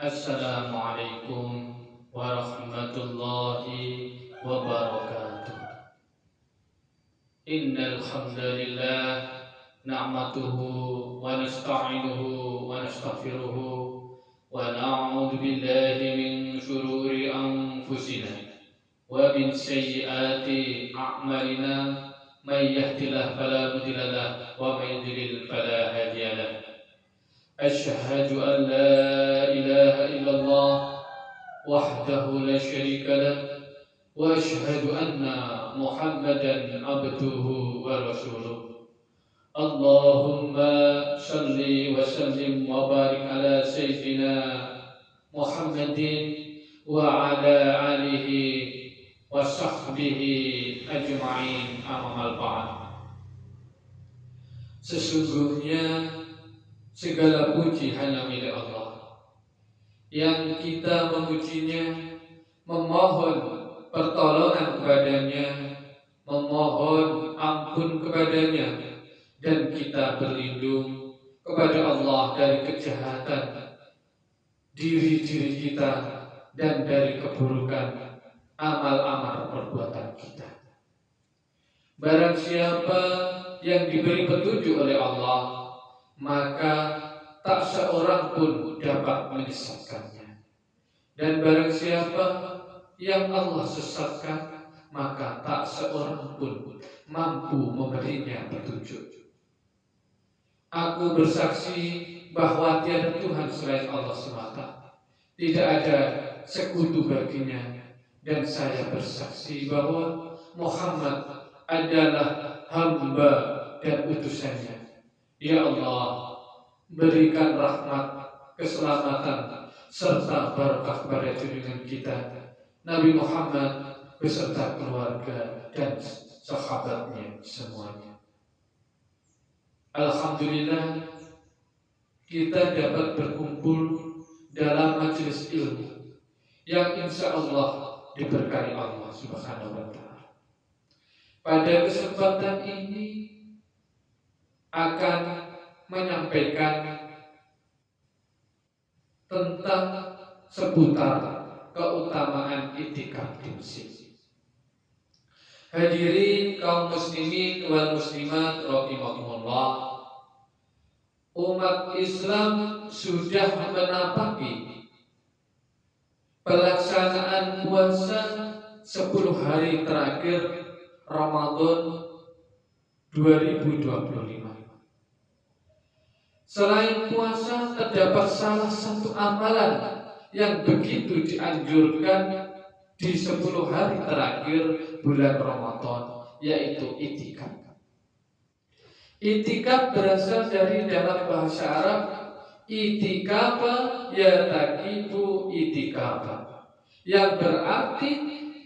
Assalamualaikum warahmatullahi wabarakatuh. Innal hamdalillah na'matuhu wa nasta'inuhu wa nastaghfiruhu wa na'udzu billahi min shururi anfusina wa min sayyiati a'malina may yahdihillahu fala mudilla lahu wa may yudlil fala hadiya lahu. أشهد أن لا إله إلا الله وحده لا شريك له وأشهد أن محمدا عبده ورسوله. اللهم صل وسلم وبارك على سيدنا محمد وعلى آله وصحبه أجمعين. أما بعد. Sesungguhnya segala puji hanya milik Allah, yang kita memujinya, memohon pertolongan kepadanya, memohon ampun kepadanya, dan kita berlindung kepada Allah dari kejahatan diri-diri kita dan dari keburukan amal-amal perbuatan kita. Barang siapa yang diberi petunjuk oleh Allah, maka tak seorang pun dapat menyesatkannya. Dan barang siapa yang Allah sesatkan, maka tak seorang pun mampu memberinya petunjuk. Aku bersaksi bahwa tiada Tuhan selain Allah semata, tidak ada sekutu baginya, dan saya bersaksi bahwa Muhammad adalah hamba dan utusannya. Ya Allah, berikan rahmat, keselamatan, serta barakah kepada junjungan kita Nabi Muhammad beserta keluarga dan sahabatnya semuanya. Alhamdulillah, kita dapat berkumpul dalam majelis ilmu yang insya Allah diberkahi Allah Subhanahu wa Ta'ala. Pada kesempatan ini akan menyampaikan tentang seputar keutamaan i'tikaf di masjid. Hadirin kaum muslimin wal muslimat rahimakumullah, umat Islam sudah menapaki pelaksanaan puasa 10 hari terakhir Ramadan 2025. Selain puasa, terdapat salah satu amalan yang begitu dianjurkan di 10 hari terakhir bulan Ramadan, yaitu i'tikaf. I'tikaf berasal dari dalam bahasa Arab i'tikafa yatakifu i'tikafa, yang berarti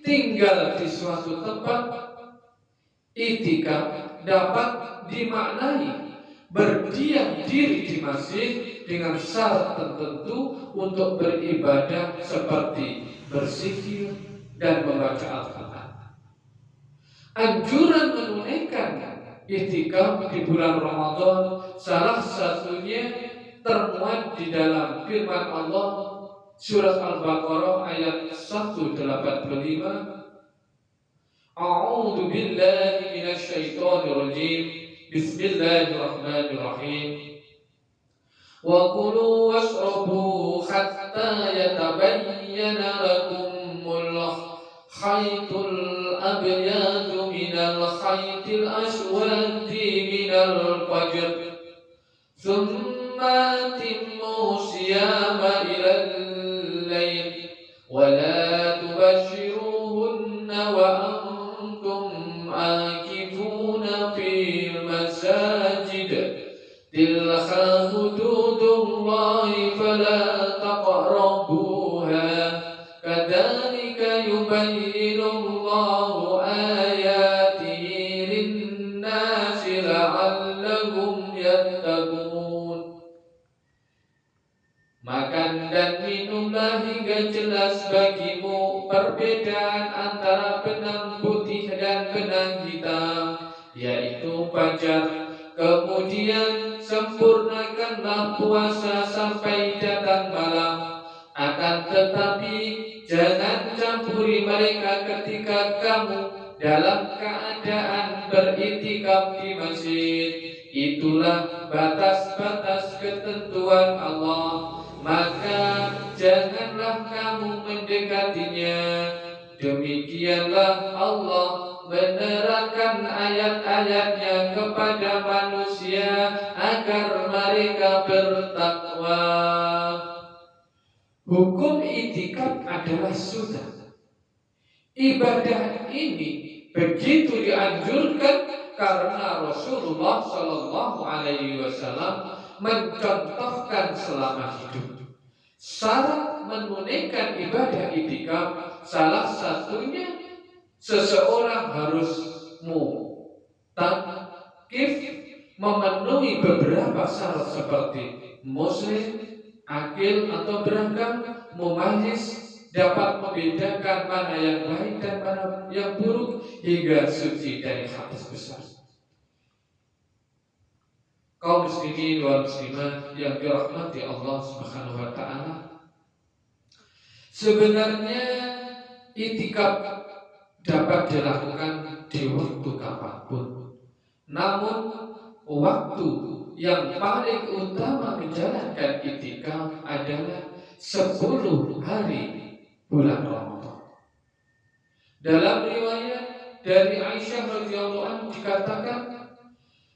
tinggal di suatu tempat. I'tikaf dapat dimaknai berdiam diri di masjid dengan syarat tertentu untuk beribadah seperti berzikir dan membaca Al-Quran. Anjuran menunaikan i'tikaf di bulan Ramadan salah satunya termuat di dalam firman Allah surat Al-Baqarah ayat 185. A'udzu billahi minasy syaithanir rajim. Bismillahirrahmanirrahim. Wa kulu washrabu hatta yatabayyana lakumul khaytul abyadu minal khaytil aswadi minal fajr. Thumma atimmu siyama ilal layl wa la tubashiruhunna wa antum akifuna fil masajid. Tilka hududullahi fala taqrabuha. Kadzalika yubayyinullahu ayatihi lin-nasi la'allahum yattaqun. Makan dan minumlah hingga jelas bagimu perbedaan antara benang putih dan benang hitam, yaitu fajar. Kemudian sempurnakanlah puasa sampai datang malam. Akan tetapi jangan campuri mereka ketika kamu dalam keadaan beriktikaf di masjid. Itulah batas-batas ketentuan Allah, maka janganlah kamu mendekatinya. Demikianlah Allah menerangkan ayat-ayatnya kepada manusia agar mereka bertakwa. Hukum itikaf adalah sunnah. Ibadah ini begitu dianjurkan karena Rasulullah Shallallahu Alaihi Wasallam mencontohkan selama hidup. Syarat menunaikan ibadah itikaf salah satunya seseorang harus mu'takif, memenuhi beberapa syarat seperti muslim, akil atau beragam, mumayyiz, dapat membedakan mana yang baik dan mana yang buruk, hingga suci dari hadas besar. Kaum muslimin wal muslimat yang dirahmati Allah Subhanahu wa taala, sebenarnya itikaf dapat dilakukan di waktu kapanpun. Namun waktu yang paling utama menjalankan itikaf adalah 10 hari bulan Ramadan. Dalam riwayat dari Aisyah radhiyallahu anha dikatakan,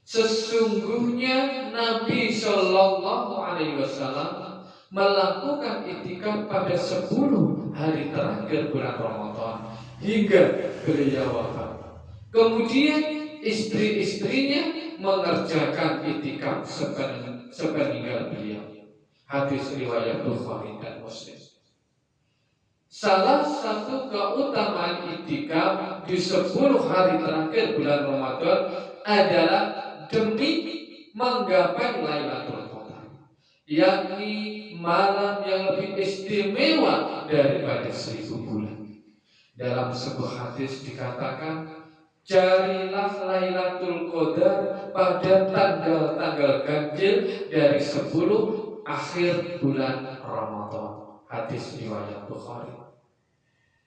sesungguhnya Nabi Shallallahu Alaihi Wasallam melakukan itikaf pada 10 hari terakhir bulan Ramadan hingga beliau wafat. Kemudian istri-istrinya mengerjakan itikaf sepeninggal beliau. Hadis riwayat Bukhari dan Muslim. Salah satu keutamaan itikaf di 10 hari terakhir bulan Ramadan adalah demi menggapai Lailatul Qadar, yakni malam yang lebih istimewa daripada 1000 bulan. Dalam sebuah hadis dikatakan, carilah Lailatul Qadar pada tanggal-tanggal ganjil dari 10 akhir bulan Ramadan. Hadis riwayat Bukhari.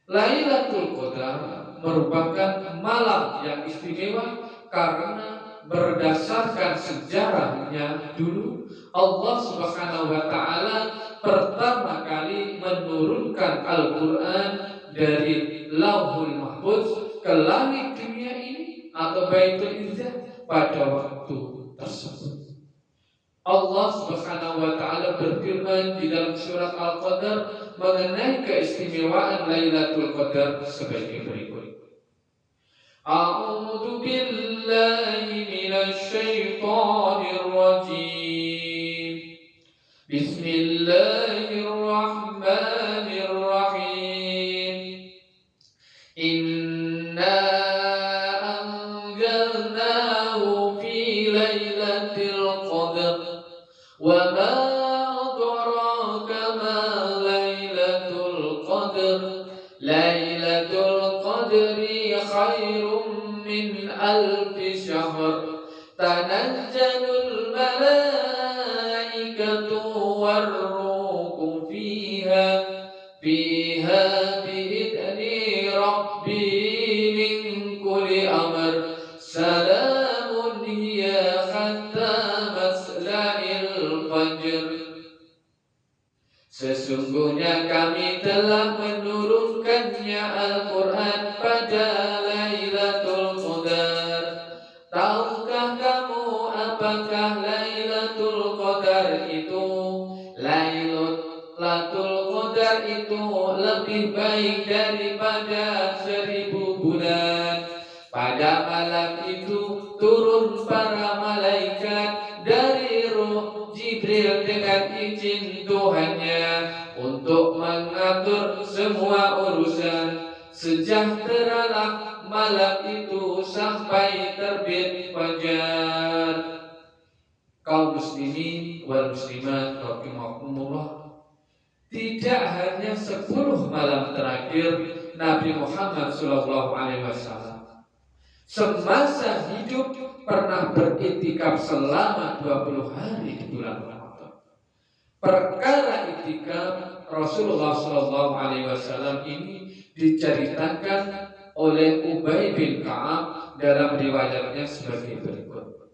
Lailatul Qadar merupakan malam yang istimewa karena berdasarkan sejarahnya dulu Allah Subhanahu wa taala pertama kali menurunkan Al-Qur'an dari Lauhul Mahfuz ke langit dunia ini atau Baitul Izzah pada waktu tersebut. Allah Subhanahu wa taala berfirman di dalam surat Al-Qadar mengenai keistimewaan Lailatul Qadar sebagai berikut. A'udzu billahi minasy syaithanir rajim. Bismillahirrahmanirrahim. Inna anzalnahu fi lailatul qadar wa ma adraka ma lailatul qadr. Lailatul qadri khairum min alfi syahr. Tanazzalul malaikatu warruhu fiha biidzni rabbi min kulli amr. Salamun hiya hatta matla'il fajr. Sesungguhnya kami telah menurunkannya Al-Quran pada Lailatul Qadar. Tahukah kamu apakah Lailatul Qadar itu? Lailatul Qadar itu lebih baik daripada 1000 bulan. Pada malam itu turun para malaikat dari Ruh Jibril dengan izin Tuhannya untuk mengatur semua urusan. Sejahteralah malam itu sampai terbit fajar. Kaum muslimin wal muslimat rahimakumullah, tidak hanya 10 malam terakhir Nabi Muhammad SAW semasa hidup pernah beriktikaf selama 20 hari di bulan Ramadan. Perkara iktikaf Rasulullah SAW ini diceritakan oleh Ubay bin Ka'ab dalam riwayatnya sebagai berikut.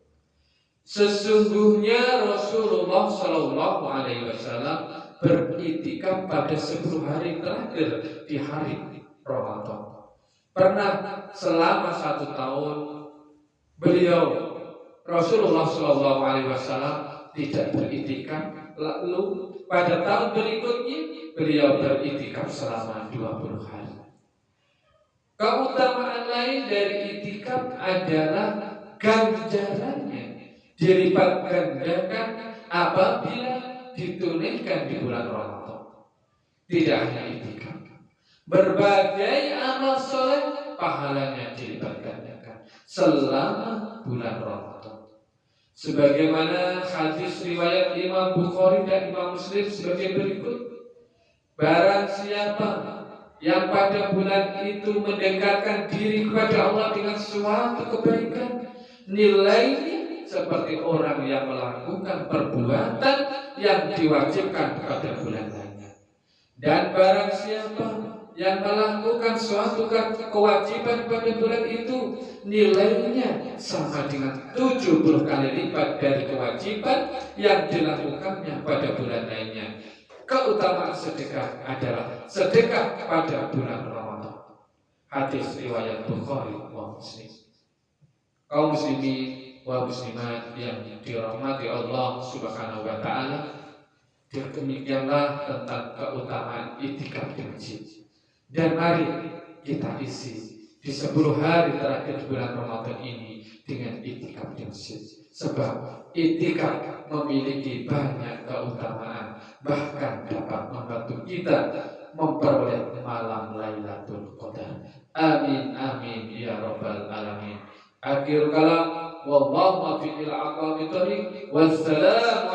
Sesungguhnya Rasulullah SAW beriktikaf pada 10 hari terakhir di hari Ramadan. Pernah selama 1 tahun beliau Rasulullah SAW tidak beriktikaf, lalu pada tahun berikutnya beliau beriktikaf selama 20 hari. Keutamaan lain dari iktikaf adalah ganjarannya dilipat gandakan apabila ditunaikan di bulan Ramadan. Tidak hanya iktikaf, berbagai amal soleh pahalanya dilipat gandakan selama bulan Ramadan. Sebagaimana hadis riwayat Imam Bukhari dan Imam Muslim sebagai berikut. Barang siapa yang pada bulan itu mendekatkan diri kepada Allah dengan suatu kebaikan, nilainya seperti orang yang melakukan perbuatan yang diwajibkan pada bulan lainnya. Dan barang siapa yang melakukan suatu kewajiban pada bulan itu, nilainya sama dengan 70 kali lipat dari kewajiban yang dilakukannya pada bulan lainnya. Keutamaan sedekah adalah sedekah pada bulan Ramadan. Hadis riwayat Bukhari wa Muslim. Kaum muslimin wa muslimat yang dirahmati Allah Subhanahu wa taala, demikianlah tentang keutamaan iktikaf di masjid. Dan mari kita isi di 10 hari terakhir bulan Ramadan ini dengan iktikaf di masjid. Sebab iktikaf memiliki banyak keutamaan, bahkan dapat membantu kita memperoleh malam Lailatul Qadar. Amin amin ya rabbal alamin. Akhir kalam, wallahu muwaffiq ila aqwamit thoriq. Wassalamu